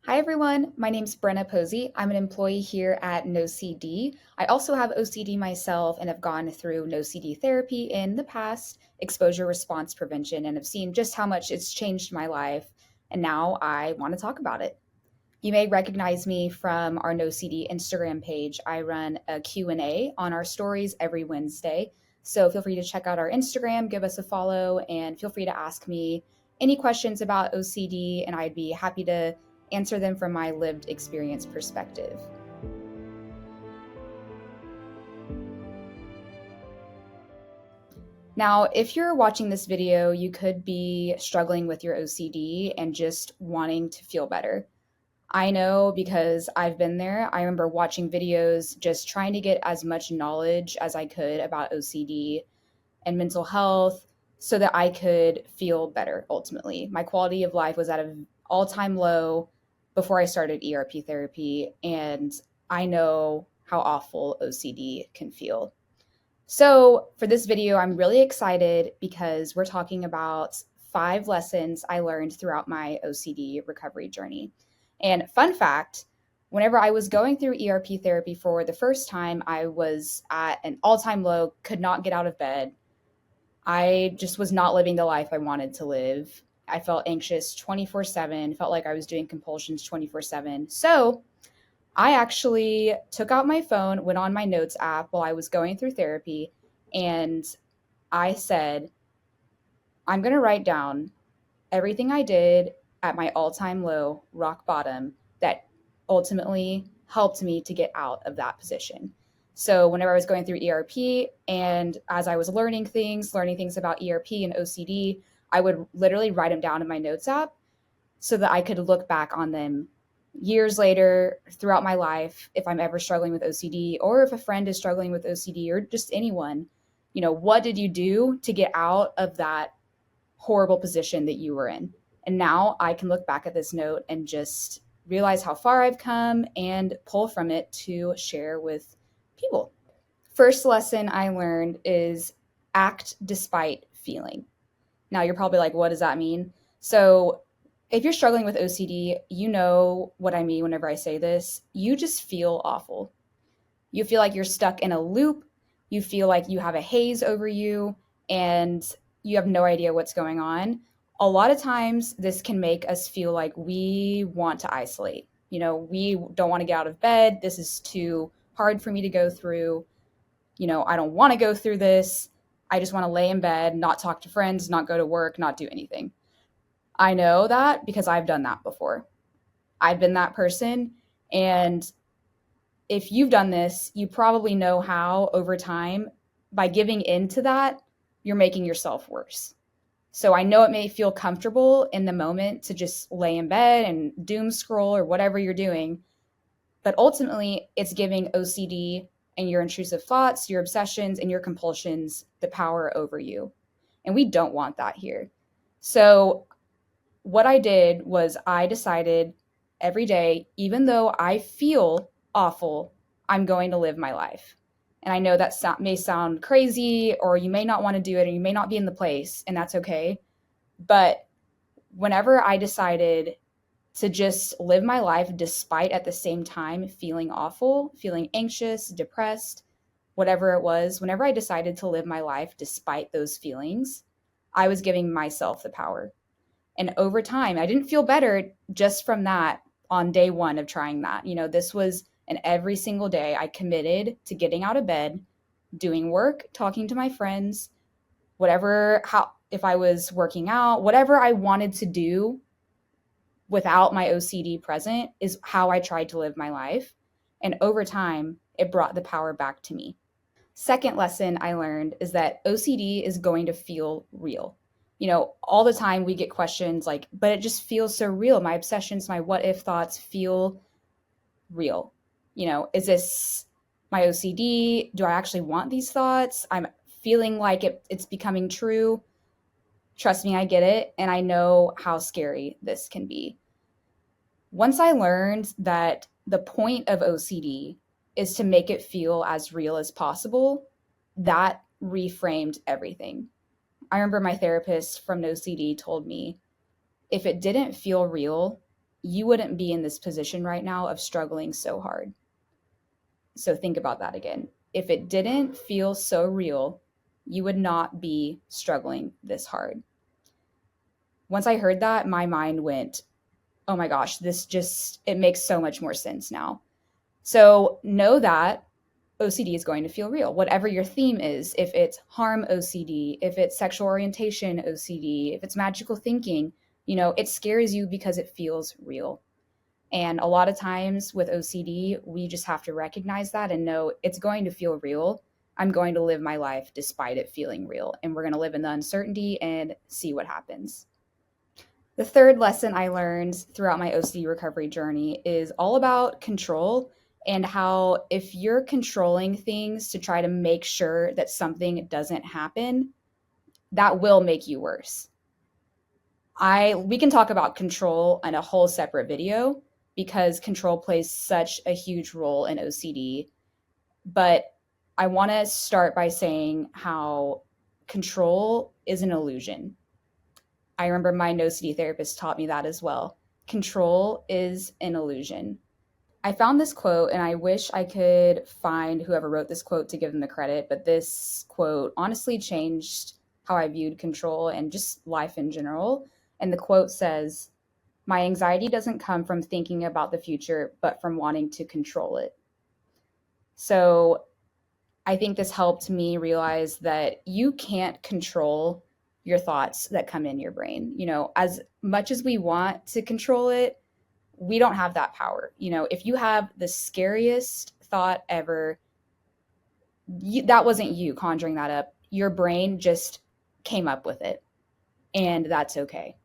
Hi everyone, my name's Brenna Posey. I'm an employee here at NOCD. I also have OCD myself and have gone through NOCD therapy in the past, exposure response prevention, and have seen just how much it's changed my life. And now I want to talk about it. You may recognize me from our NOCD Instagram page. I run a Q&A on our stories every Wednesday. So feel free to check out our Instagram, give us a follow, and feel free to ask me any questions about OCD, and I'd be happy to answer them from my lived experience perspective. Now, if you're watching this video, you could be struggling with your OCD and just wanting to feel better. I know because I've been there. I remember watching videos, just trying to get as much knowledge as I could about OCD and mental health so that I could feel better ultimately. My quality of life was at an all-time low before I started ERP therapy, and I know how awful OCD can feel. So, for this video, I'm really excited because we're talking about 5 lessons I learned throughout my OCD recovery journey. And fun fact, whenever I was going through ERP therapy for the first time, I was at an all-time low, could not get out of bed. I just was not living the life I wanted to live. I felt anxious 24/7, felt like I was doing compulsions 24/7. So, I actually took out my phone, went on my notes app while I was going through therapy, and I said, I'm going to write down everything I did at my all time low, rock bottom, that ultimately helped me to get out of that position. So, whenever I was going through ERP and as I was learning things about ERP and OCD, I would literally write them down in my notes app so that I could look back on them years later throughout my life if I'm ever struggling with OCD or if a friend is struggling with OCD or just anyone. What did you do to get out of that horrible position that you were in? And now I can look back at this note and just realize how far I've come and pull from it to share with people. First lesson I learned is act despite feeling. Now you're probably like, what does that mean? So if you're struggling with OCD, you know what I mean whenever I say this. You just feel awful. You feel like you're stuck in a loop. You feel like you have a haze over you and you have no idea what's going on. A lot of times, this can make us feel like we want to isolate. We don't want to get out of bed. This is too hard for me to go through. I don't want to go through this. I just want to lay in bed, not talk to friends, not go to work, not do anything. I know that because I've done that before. I've been that person. And if you've done this, you probably know how over time, by giving into that, you're making yourself worse. So I know it may feel comfortable in the moment to just lay in bed and doom scroll or whatever you're doing, but ultimately it's giving OCD and your intrusive thoughts, your obsessions, and your compulsions the power over you. And we don't want that here. So what I did was I decided every day, even though I feel awful, I'm going to live my life. And I know that may sound crazy, or you may not want to do it, and you may not be in the place, and that's okay. But whenever I decided to just live my life despite at the same time feeling awful, feeling anxious, depressed, whatever it was, whenever I decided to live my life despite those feelings, I was giving myself the power. And over time, I didn't feel better just from that on day one of trying that. This was an every single day I committed to getting out of bed, doing work, talking to my friends, whatever, if I was working out, whatever I wanted to do without my OCD present is how I tried to live my life. And over time, it brought the power back to me. Second lesson I learned is that OCD is going to feel real. All the time we get questions like, but it just feels so real. My obsessions, my what if thoughts feel real. Is this my OCD? Do I actually want these thoughts? I'm feeling like it's becoming true. Trust me, I get it. And I know how scary this can be. Once I learned that the point of OCD is to make it feel as real as possible, that reframed everything. I remember my therapist from NOCD told me, if it didn't feel real, you wouldn't be in this position right now of struggling so hard. So think about that again. If it didn't feel so real, you would not be struggling this hard. Once I heard that, my mind went, oh my gosh, it makes so much more sense now. So know that OCD is going to feel real. Whatever your theme is, if it's harm OCD, if it's sexual orientation OCD, if it's magical thinking, it scares you because it feels real. And a lot of times with OCD, we just have to recognize that and know it's going to feel real. I'm going to live my life despite it feeling real. And we're going to live in the uncertainty and see what happens. The third lesson I learned throughout my OCD recovery journey is all about control, and how if you're controlling things to try to make sure that something doesn't happen, that will make you worse. We can talk about control in a whole separate video because control plays such a huge role in OCD. But I want to start by saying how control is an illusion. I remember my NOCD therapist taught me that as well. Control is an illusion. I found this quote, and I wish I could find whoever wrote this quote to give them the credit, but this quote honestly changed how I viewed control and just life in general. And the quote says, "My anxiety doesn't come from thinking about the future, but from wanting to control it." So I think this helped me realize that you can't control your thoughts that come in your brain. As much as we want to control it, we don't have that power. If you have the scariest thought ever, that wasn't you conjuring that up. Your brain just came up with it, and that's okay.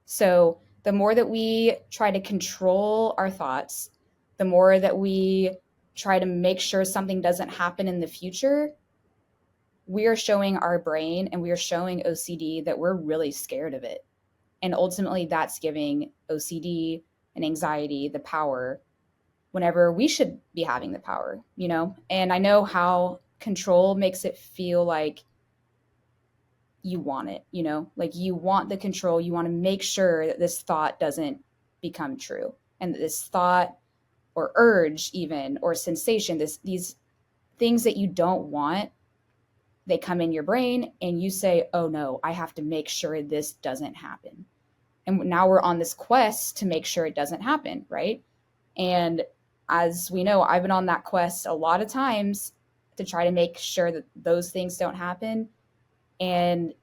So the more that we try to control our thoughts, the more that we try to make sure something doesn't happen in the future, we are showing our brain and we are showing OCD that we're really scared of it. And ultimately, that's giving OCD and anxiety the power whenever we should be having the power. And I know how control makes it feel like you want it, like you want the control. You want to make sure that this thought doesn't become true, and that this thought or urge even or sensation, these things that you don't want, they come in your brain and you say, oh no, I have to make sure this doesn't happen. And now we're on this quest to make sure it doesn't happen, right? And as we know, I've been on that quest a lot of times to try to make sure that those things don't happen. And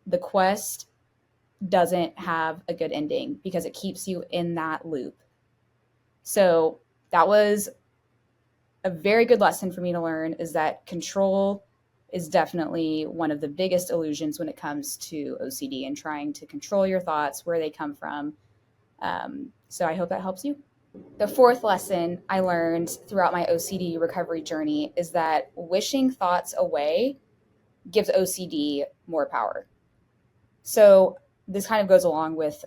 the quest doesn't have a good ending because it keeps you in that loop. So that was a very good lesson for me to learn, is that control is definitely one of the biggest illusions when it comes to OCD and trying to control your thoughts, where they come from. So I hope that helps you. The fourth lesson I learned throughout my OCD recovery journey is that wishing thoughts away gives OCD more power. So this kind of goes along with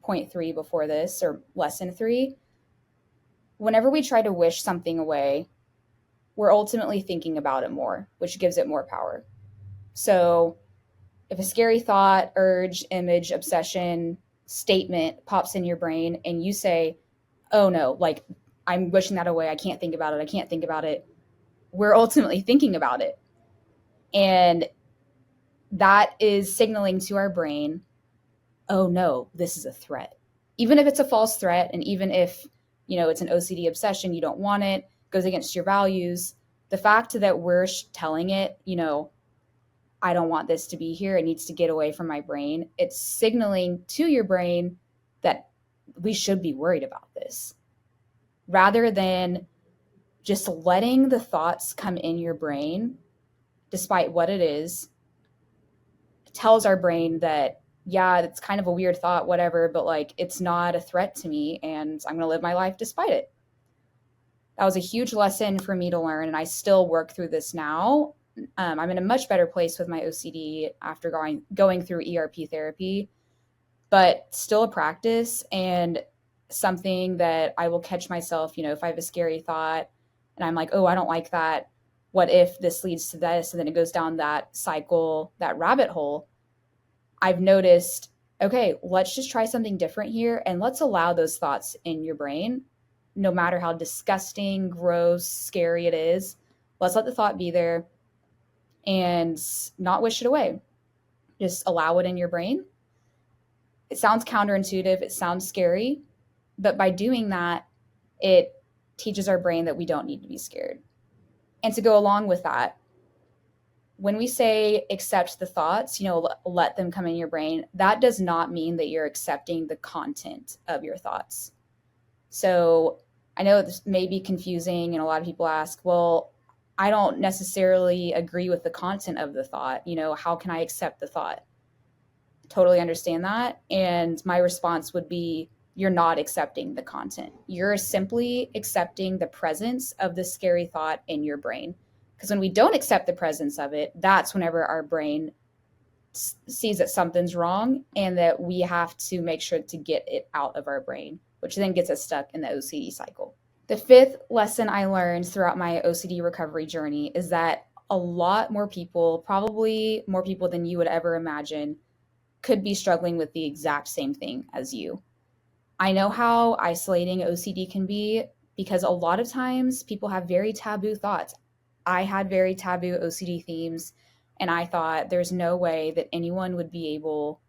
point 3 before this, or lesson 3. Whenever we try to wish something away, we're ultimately thinking about it more, which gives it more power. So if a scary thought, urge, image, obsession, statement pops in your brain and you say, oh no, like I'm wishing that away, I can't think about it, I can't think about it, we're ultimately thinking about it. And that is signaling to our brain, oh no, this is a threat. Even if it's a false threat, and even if, it's an OCD obsession, you don't want it, goes against your values, the fact that we're telling it, I don't want this to be here, it needs to get away from my brain, it's signaling to your brain that we should be worried about this. Rather than just letting the thoughts come in your brain, despite what it is, tells our brain that, yeah, it's kind of a weird thought, whatever, but like it's not a threat to me and I'm going to live my life despite it. That was a huge lesson for me to learn, and I still work through this now. I'm in a much better place with my OCD after going through ERP therapy, but still a practice and something that I will catch myself, if I have a scary thought and I'm like, oh, I don't like that. What if this leads to this? And then it goes down that cycle, that rabbit hole. I've noticed okay, let's just try something different here and let's allow those thoughts in your brain, no matter how disgusting, gross, scary it is. Let's let the thought be there and not wish it away. Just allow it in your brain. It sounds counterintuitive, it sounds scary, but by doing that, it teaches our brain that we don't need to be scared. And to go along with that, when we say accept the thoughts, let them come in your brain, that does not mean that you're accepting the content of your thoughts. So I know this may be confusing, and a lot of people ask, well, I don't necessarily agree with the content of the thought. How can I accept the thought? Totally understand that. And my response would be, you're not accepting the content. You're simply accepting the presence of the scary thought in your brain. Because when we don't accept the presence of it, that's whenever our brain sees that something's wrong and that we have to make sure to get it out of our brain, which then gets us stuck in the OCD cycle. The fifth lesson I learned throughout my OCD recovery journey is that a lot more people, probably more people than you would ever imagine, could be struggling with the exact same thing as you. I know how isolating OCD can be because a lot of times people have very taboo thoughts. I had very taboo OCD themes, and I thought there's no way that anyone would be able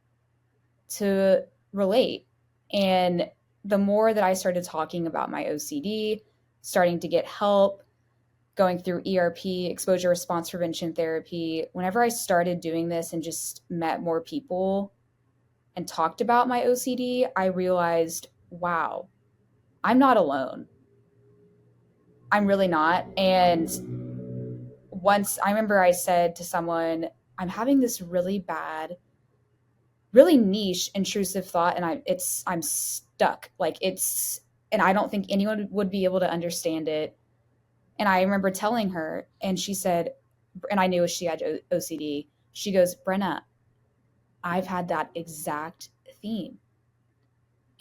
to relate. And the more that I started talking about my OCD, starting to get help, going through ERP, exposure response prevention therapy, whenever I started doing this and just met more people and talked about my OCD, I realized, wow, I'm not alone. I'm really not. And once I remember I said to someone, I'm having this really bad, really niche intrusive thought, and I'm stuck. And I don't think anyone would be able to understand it. And I remember telling her, and she said, and I knew she had OCD. She goes, Brenna, I've had that exact theme.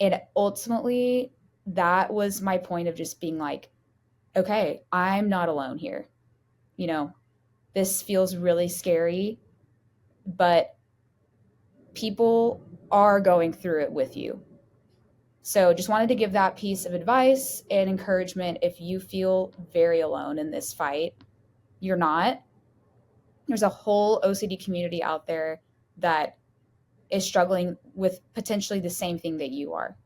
And ultimately, that was my point of just being like, okay, I'm not alone here. You know, this feels really scary, but people are going through it with you. So just wanted to give that piece of advice and encouragement. If you feel very alone in this fight, you're not. There's a whole OCD community out there that is struggling with potentially the same thing that you are.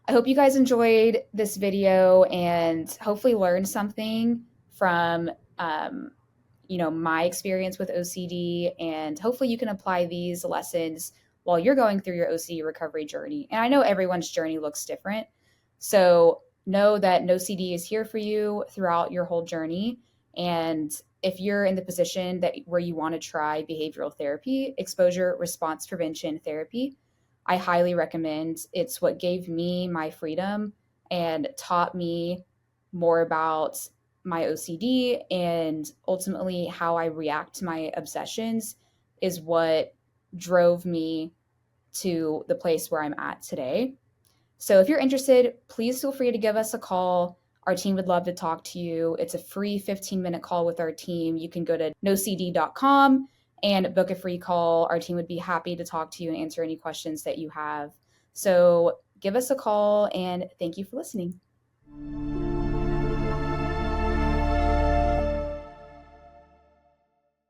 I hope you guys enjoyed this video and hopefully learned something from my experience with OCD, and hopefully you can apply these lessons while you're going through your OCD recovery journey. And I know everyone's journey looks different. So know that NOCD is here for you throughout your whole journey. And if you're in the position where you want to try behavioral therapy, exposure response prevention therapy, I highly recommend. It's what gave me my freedom and taught me more about my OCD, and ultimately how I react to my obsessions is what drove me to the place where I'm at today. So if you're interested, please feel free to give us a call. Our team would love to talk to you. It's a free 15-minute call with our team. You can go to nocd.com and book a free call. Our team would be happy to talk to you and answer any questions that you have. So give us a call, and thank you for listening.